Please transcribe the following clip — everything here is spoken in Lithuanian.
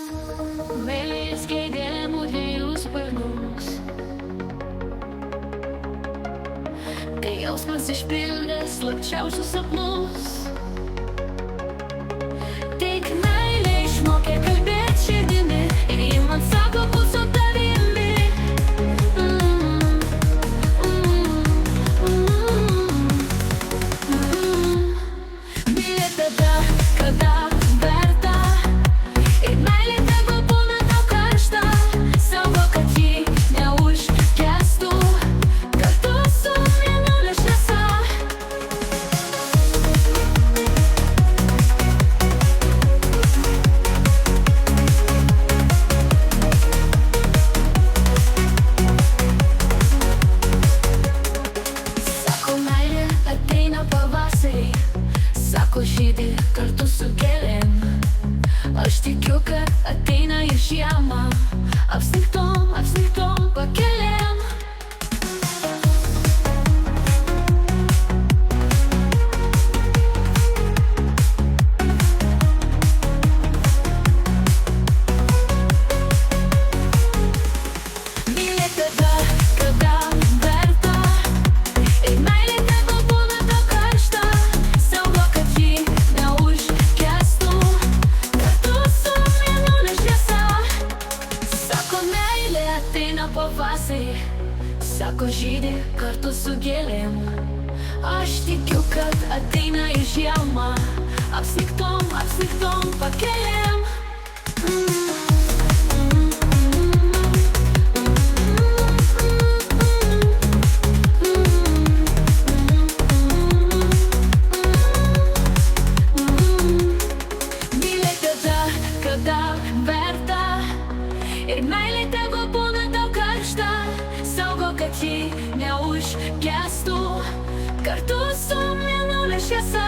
Mes skleidėm dviejų sparnus, kai jausmas išpildė slapčiausius sapnus. Tik meilė išmokė kalbėt širdimi, ir ji man sako būt su tavimi. Mylėt tada, kada verta, ir meilė tegu būna tau karšta. Saugok, kad ji neužgestų kartu su mėnulio šviesa. Sako, meilė ateina pavasarį, sako, žydi kartu su gėlėm. Aš tikiu, kad ateina ir žiema, apsnigtom pakelėm. Mylėt tada, kada verta, ir meilė tegu būna tau karšta. Saugok, kad ji neužgestų kartu su mėnulio šviesa. Sako, meilė ateina pavasarį, sako, žydi kartu su gėlėm. Aš tikiu, kad ateina ir žiema, apsnigtom pakelėm. Mylėt tada, kada verta, ir meilė tegu būna tau karšta. Saugok, kad ji neužgestų kartu su mėnulio šviesa.